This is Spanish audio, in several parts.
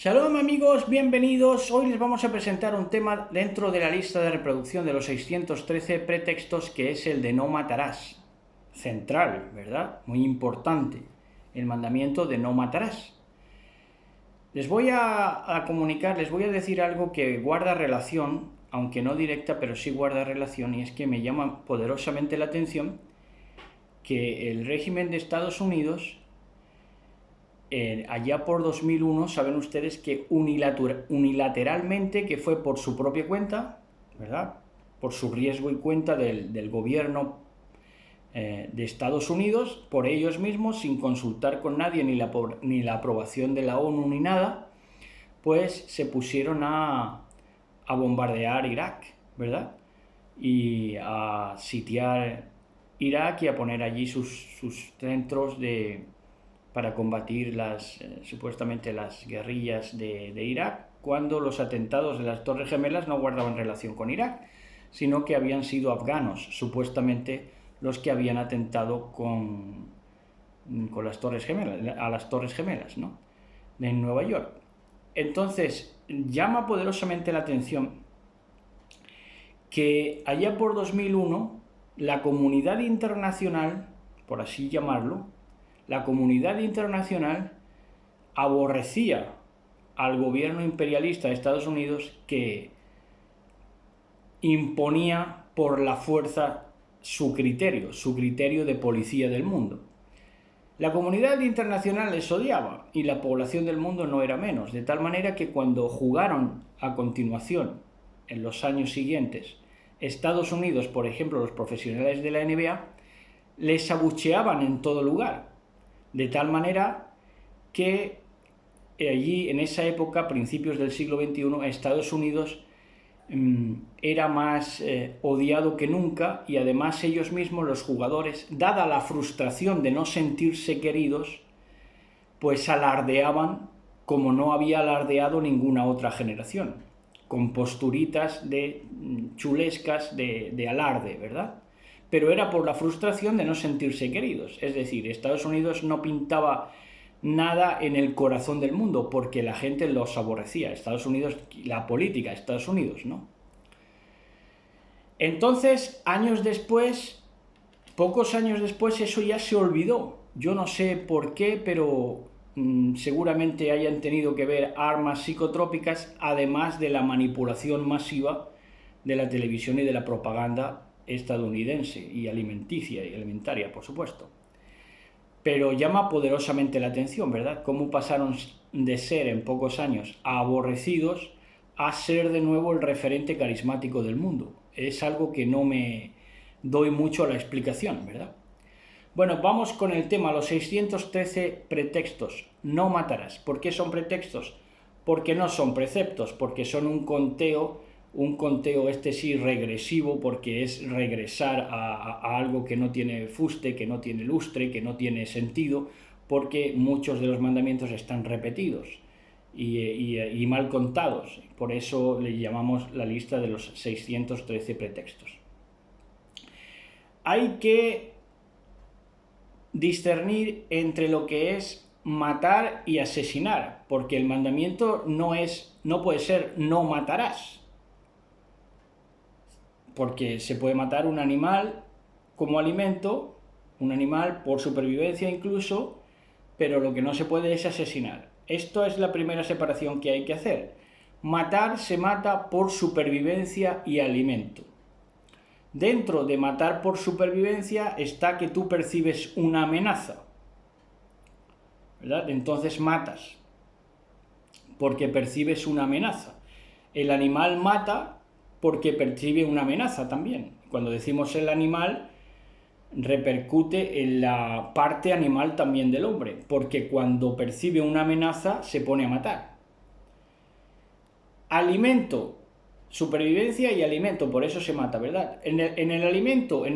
Shalom amigos, bienvenidos. Hoy les vamos a presentar un tema dentro de la lista de reproducción de los 613 pretextos, que es el de no matarás. Central, ¿verdad? Muy importante, el mandamiento de no matarás. Les voy a comunicar, les voy a decir algo que guarda relación, aunque no directa, pero sí guarda relación, y es que me llama poderosamente la atención que el régimen de Estados Unidos, allá por 2001, saben ustedes que unilateralmente, que fue por su propia cuenta, ¿verdad?, por su riesgo y cuenta del gobierno de Estados Unidos, por ellos mismos, sin consultar con nadie, ni la aprobación de la ONU ni nada, pues se pusieron a bombardear Irak, ¿verdad?, y a sitiar Irak y a poner allí sus centros para combatir supuestamente las guerrillas de Irak, cuando los atentados de las Torres Gemelas no guardaban relación con Irak, sino que habían sido afganos, supuestamente, los que habían atentado con las Torres Gemelas, a las Torres Gemelas, ¿no?, en Nueva York. Entonces, llama poderosamente la atención que allá por 2001 la comunidad internacional, por así llamarlo, la comunidad internacional aborrecía al gobierno imperialista de Estados Unidos, que imponía por la fuerza su criterio de policía del mundo. La comunidad internacional les odiaba y la población del mundo no era menos, de tal manera que cuando jugaron a continuación, en los años siguientes, Estados Unidos, por ejemplo, los profesionales de la NBA, les abucheaban en todo lugar, de tal manera que allí, en esa época, principios del siglo XXI, Estados Unidos era más odiado que nunca, y además ellos mismos, los jugadores, dada la frustración de no sentirse queridos, pues alardeaban como no había alardeado ninguna otra generación, con posturitas chulescas de alarde, ¿verdad? Pero era por la frustración de no sentirse queridos. Es decir, Estados Unidos no pintaba nada en el corazón del mundo, porque la gente los aborrecía. Estados Unidos, la política de Estados Unidos, ¿no? Entonces, años después, pocos años después, eso ya se olvidó. Yo no sé por qué, pero seguramente hayan tenido que ver armas psicotrópicas, además de la manipulación masiva de la televisión y de la propaganda estadounidense y alimentaria, por supuesto. Pero llama poderosamente la atención, ¿verdad?, cómo pasaron de ser en pocos años aborrecidos a ser de nuevo el referente carismático del mundo. Es algo que no me doy mucho a la explicación, ¿verdad? Bueno, vamos con el tema, los 613 pretextos. No matarás. ¿Por qué son pretextos? Porque no son preceptos, porque son un conteo, este sí, regresivo, porque es regresar a algo que no tiene fuste, que no tiene lustre, que no tiene sentido, porque muchos de los mandamientos están repetidos y mal contados. Por eso le llamamos la lista de los 613 pretextos. Hay que discernir entre lo que es matar y asesinar, porque el mandamiento no puede ser no matarás, porque se puede matar un animal como alimento, un animal por supervivencia incluso, pero lo que no se puede es asesinar. Esto es la primera separación que hay que hacer. Matar se mata por supervivencia y alimento. Dentro de matar por supervivencia está que tú percibes una amenaza, ¿verdad? Entonces matas porque percibes una amenaza. El animal mata porque percibe una amenaza también. Cuando decimos el animal, repercute en la parte animal también del hombre, porque cuando percibe una amenaza se pone a matar. Alimento, supervivencia y alimento, por eso se mata, ¿verdad? En el alimento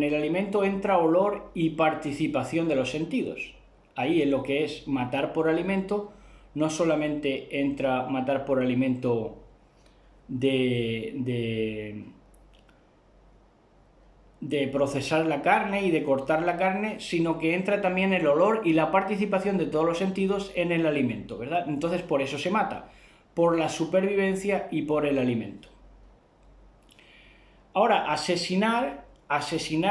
entra olor y participación de los sentidos. Ahí, en lo que es matar por alimento, no solamente entra matar por alimento de procesar la carne y de cortar la carne, sino que entra también el olor y la participación de todos los sentidos en el alimento, ¿verdad? Entonces, por eso se mata. por la supervivencia y por el alimento. Ahora, asesinar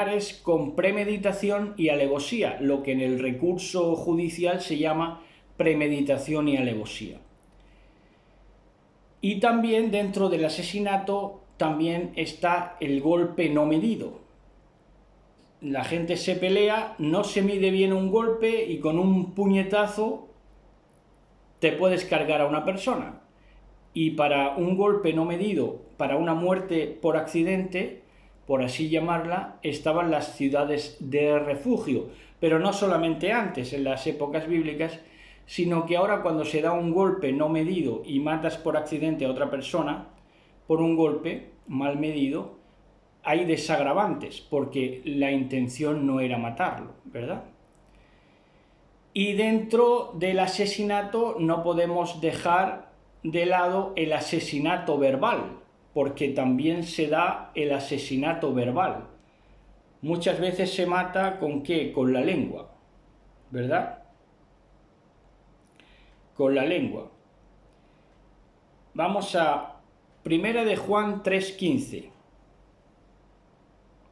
es con premeditación y alevosía, lo que en el recurso judicial se llama premeditación y alevosía. Y también dentro del asesinato también está el golpe no medido. La gente se pelea, no se mide bien un golpe y con un puñetazo te puedes cargar a una persona. Y para un golpe no medido, para una muerte por accidente, por así llamarla, estaban las ciudades de refugio, pero no solamente antes, en las épocas bíblicas, sino que ahora cuando se da un golpe no medido y matas por accidente a otra persona, por un golpe mal medido, hay desagravantes, porque la intención no era matarlo, ¿verdad? Y dentro del asesinato no podemos dejar de lado el asesinato verbal, porque también se da el asesinato verbal. Muchas veces se mata ¿con qué? Con la lengua, ¿verdad? Con la lengua. Vamos a 1 de Juan 3:15.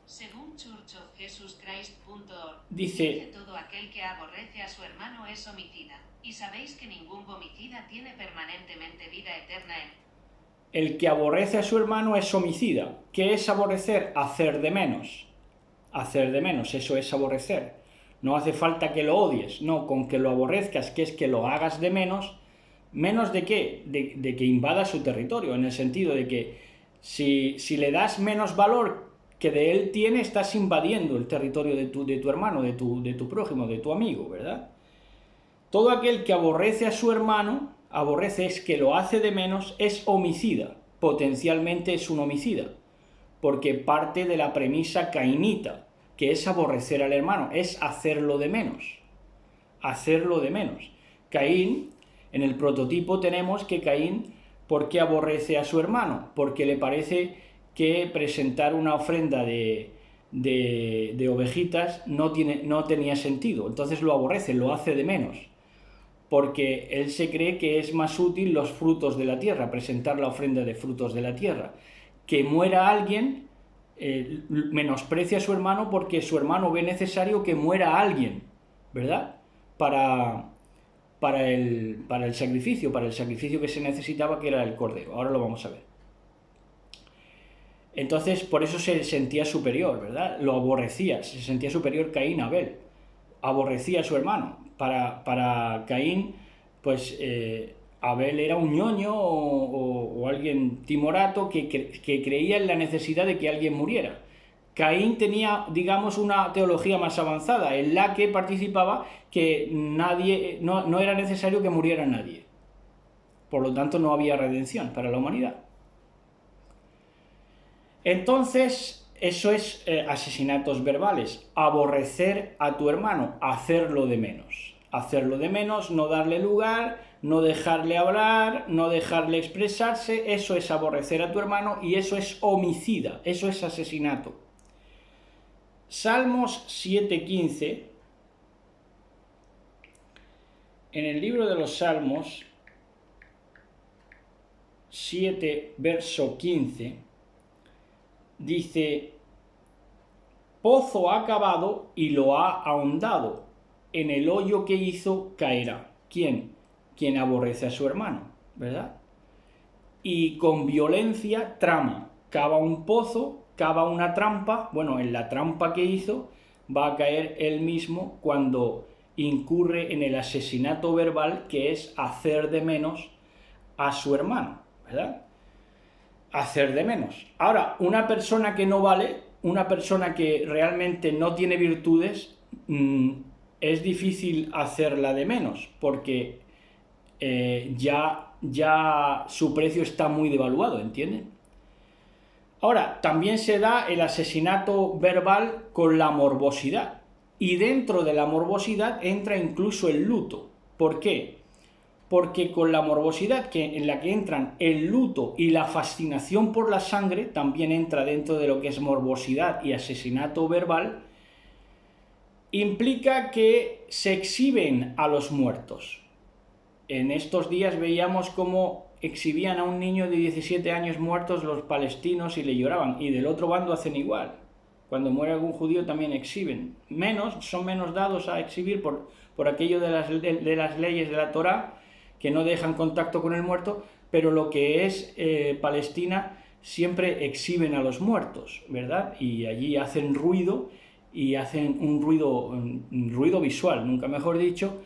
Según churchofjesuschrist.org, Dice, todo aquel que aborrece a su hermano es homicida, y sabéis que ningún homicida tiene permanentemente vida eterna en él. el que aborrece a su hermano es homicida. ¿Qué es aborrecer? Hacer de menos. Hacer de menos, eso es aborrecer. No hace falta que lo odies, no, con que lo aborrezcas, que es que lo hagas de menos. ¿Menos de qué? De que invada su territorio, en el sentido de que si le das menos valor que de él tiene, estás invadiendo el territorio de tu hermano, de tu prójimo, de tu amigo, ¿verdad? Todo aquel que aborrece a su hermano, aborrece es que lo hace de menos, es homicida, potencialmente es un homicida, porque parte de la premisa cainita, que es aborrecer al hermano, es hacerlo de menos, hacerlo de menos. Caín, en el prototipo tenemos que Caín, ¿por qué aborrece a su hermano? Porque le parece que presentar una ofrenda de ovejitas no tenía sentido, entonces lo aborrece, lo hace de menos, porque él se cree que es más útil los frutos de la tierra, presentar la ofrenda de frutos de la tierra. Que muera alguien, menosprecia a su hermano porque su hermano ve necesario que muera alguien, ¿verdad? Para el sacrificio que se necesitaba, que era el cordero. Ahora lo vamos a ver. Entonces, por eso se sentía superior, ¿verdad? Lo aborrecía, se sentía superior Caín a Abel. Aborrecía a su hermano. Para Caín, pues Abel era un ñoño o alguien timorato que creía en la necesidad de que alguien muriera. Caín tenía, digamos, una teología más avanzada, en la que participaba que no era necesario que muriera nadie. Por lo tanto, no había redención para la humanidad. Entonces, eso es asesinatos verbales. Aborrecer a tu hermano, hacerlo de menos. Hacerlo de menos, no darle lugar, no dejarle hablar, no dejarle expresarse, eso es aborrecer a tu hermano y eso es homicida, eso es asesinato. Salmos 7:15, en el libro de los Salmos 7, verso 15, dice: pozo ha cavado y lo ha ahondado, en el hoyo que hizo caerá. ¿Quién? Quien aborrece a su hermano, ¿verdad? Y con violencia trama, cava un pozo, cava una trampa, bueno, en la trampa que hizo va a caer él mismo cuando incurre en el asesinato verbal, que es hacer de menos a su hermano, ¿verdad? Hacer de menos. Ahora, una persona que no vale, una persona que realmente no tiene virtudes, es difícil hacerla de menos, porque ya su precio está muy devaluado, ¿entienden? Ahora, también se da el asesinato verbal con la morbosidad, y dentro de la morbosidad entra incluso el luto. ¿Por qué? Porque con la morbosidad en la que entran el luto y la fascinación por la sangre, también entra dentro de lo que es morbosidad y asesinato verbal, implica que se exhiben a los muertos. En estos días veíamos cómo exhibían a un niño de 17 años muertos los palestinos y le lloraban, y del otro bando hacen igual. Cuando muere algún judío también exhiben. Son menos dados a exhibir por aquello de las leyes de la Torá, que no dejan contacto con el muerto, pero lo que es Palestina siempre exhiben a los muertos, ¿verdad? Y allí hacen ruido, y hacen un ruido visual, nunca mejor dicho,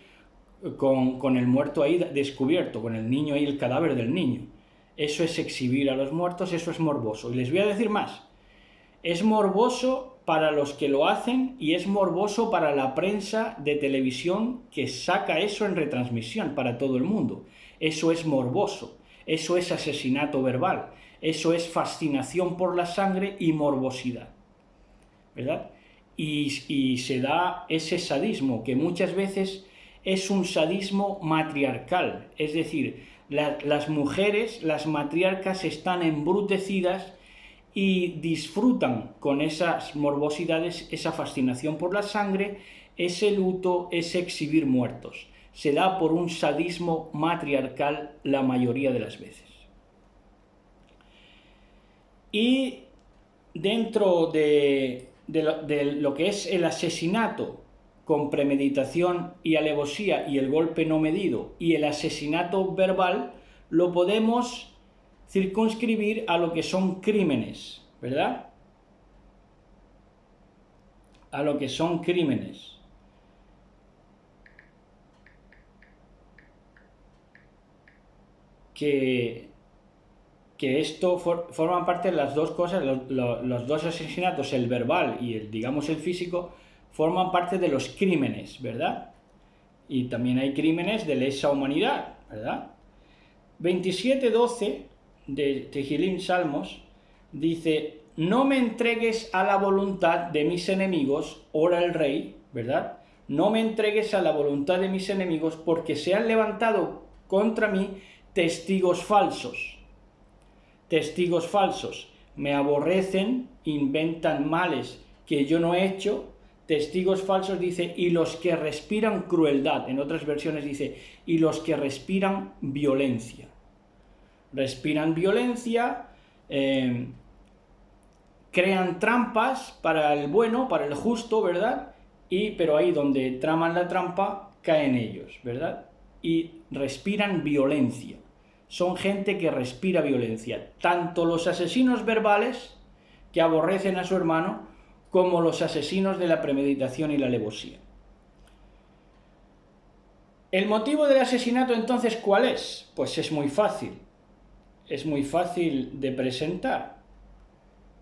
con el muerto ahí descubierto, con el niño ahí, el cadáver del niño. Eso es exhibir a los muertos, eso es morboso. Y les voy a decir más. Es morboso para los que lo hacen y es morboso para la prensa de televisión que saca eso en retransmisión para todo el mundo. Eso es morboso, eso es asesinato verbal, eso es fascinación por la sangre y morbosidad, ¿verdad? Y se da ese sadismo que muchas veces es un sadismo matriarcal, es decir, las mujeres, las matriarcas están embrutecidas y disfrutan con esas morbosidades, esa fascinación por la sangre, ese luto, ese exhibir muertos. Se da por un sadismo matriarcal la mayoría de las veces. Y dentro de lo que es el asesinato con premeditación y alevosía y el golpe no medido y el asesinato verbal, lo podemos circunscribir a lo que son crímenes, ¿verdad? A lo que son crímenes. Que esto forman parte de las dos cosas, los dos asesinatos, el verbal y digamos, el físico, forman parte de los crímenes, ¿verdad? Y también hay crímenes de lesa humanidad, ¿verdad? 27:12 de Tehillim Salmos dice: no me entregues a la voluntad de mis enemigos, ora el rey, ¿verdad? No me entregues a la voluntad de mis enemigos, porque se han levantado contra mí testigos falsos. Testigos falsos. Me aborrecen, inventan males que yo no he hecho. Testigos falsos, dice, y los que respiran crueldad. En otras versiones dice, y los que respiran violencia. Respiran violencia, crean trampas para el bueno, para el justo, ¿verdad? Pero ahí donde traman la trampa, caen ellos, ¿verdad? Y respiran violencia. Son gente que respira violencia. Tanto los asesinos verbales, que aborrecen a su hermano, como los asesinos de la premeditación y la alevosía. ¿El motivo del asesinato entonces cuál es? Pues es muy fácil. Es muy fácil de presentar.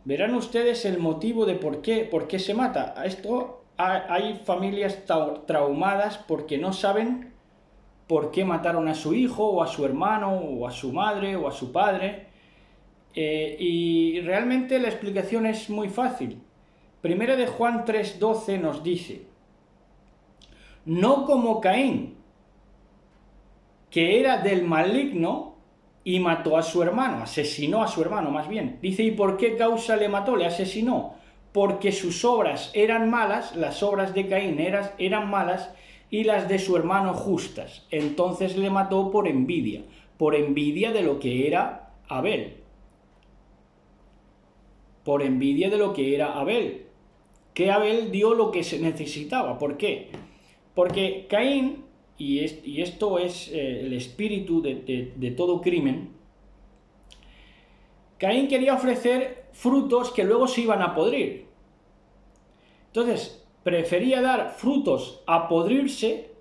Verán ustedes el motivo de por qué se mata. Hay familias traumadas porque no saben por qué mataron a su hijo, o a su hermano, o a su madre, o a su padre. Y realmente la explicación es muy fácil. Primera de Juan 3:12 nos dice: no como Caín, que era del maligno y mató a su hermano, asesinó a su hermano más bien. Dice, ¿y por qué causa le mató, le asesinó? Porque sus obras eran malas, las obras de Caín eran malas, y las de su hermano justas. Entonces le mató por envidia de lo que era Abel. Por envidia de lo que era Abel. Que Abel dio lo que se necesitaba. ¿Por qué? Porque Caín, y esto es el espíritu de todo crimen, Caín quería ofrecer frutos que luego se iban a podrir. Entonces, prefería dar frutos a podrirse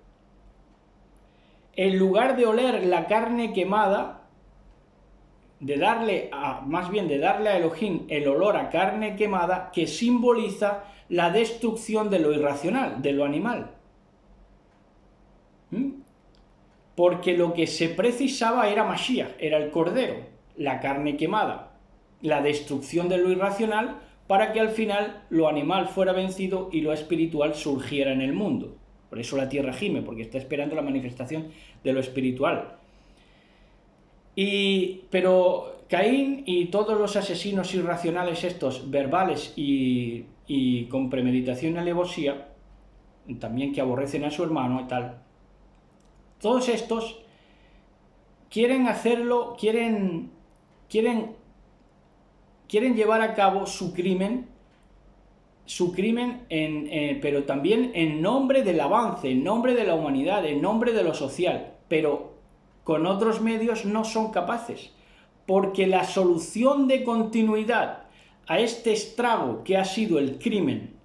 en lugar de oler la carne quemada, de darle a Elohim el olor a carne quemada, que simboliza la destrucción de lo irracional, de lo animal. Porque lo que se precisaba era Mashiach, era el Cordero, la carne quemada, la destrucción de lo irracional, para que al final lo animal fuera vencido y lo espiritual surgiera en el mundo. Por eso la tierra gime, porque está esperando la manifestación de lo espiritual. Pero Caín y todos los asesinos irracionales estos, verbales y con premeditación y alevosía, también que aborrecen a su hermano y tal, todos estos quieren hacerlo, quieren llevar a cabo su crimen, pero también en nombre del avance, en nombre de la humanidad, en nombre de lo social, pero con otros medios no son capaces, porque la solución de continuidad a este estrago que ha sido el crimen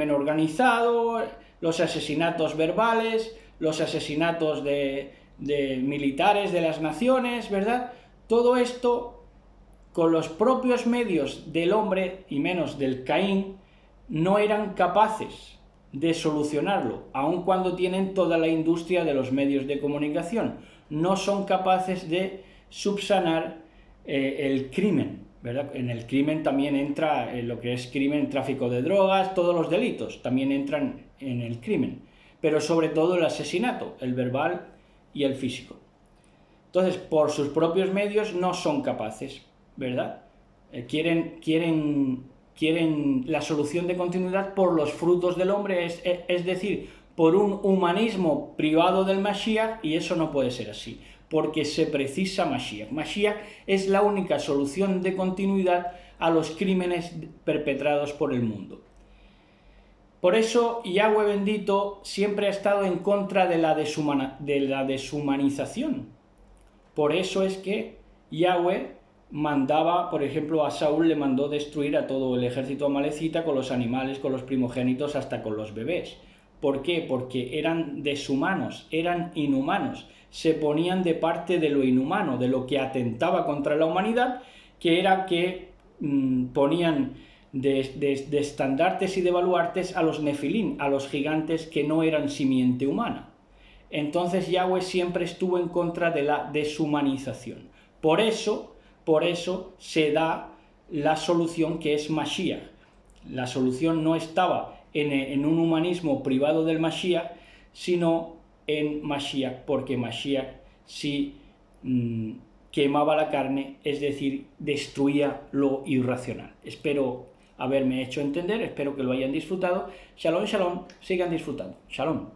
organizado, los asesinatos verbales, los asesinatos de militares de las naciones, ¿verdad? Todo esto, con los propios medios del hombre, y menos del Caín, no eran capaces de solucionarlo, aun cuando tienen toda la industria de los medios de comunicación. No son capaces de subsanar el crimen, ¿verdad? En el crimen también entra lo que es crimen, tráfico de drogas, todos los delitos también entran en el crimen, pero sobre todo el asesinato, el verbal y el físico. Entonces, por sus propios medios no son capaces, ¿verdad? Quieren la solución de continuidad por los frutos del hombre, es decir, por un humanismo privado del Mashiach, y eso no puede ser así, porque se precisa Mashiach. Mashiach es la única solución de continuidad a los crímenes perpetrados por el mundo. Por eso Yahweh bendito siempre ha estado en contra de la deshumanización. Por eso es que Yahweh mandaba, por ejemplo, a Saúl le mandó destruir a todo el ejército amalecita, con los animales, con los primogénitos, hasta con los bebés. ¿Por qué? Porque eran deshumanos, eran inhumanos, se ponían de parte de lo inhumano, de lo que atentaba contra la humanidad, que era que ponían de estandartes y de baluartes a los nefilín, a los gigantes que no eran simiente humana. Entonces Yahweh siempre estuvo en contra de la deshumanización. Por eso se da la solución que es Mashiach. La solución no estaba en un humanismo privado del Mashiach, sino en Mashiach, porque Mashiach sí quemaba la carne, es decir, destruía lo irracional. Espero haberme hecho entender, espero que lo hayan disfrutado. Shalom, shalom, sigan disfrutando. Shalom.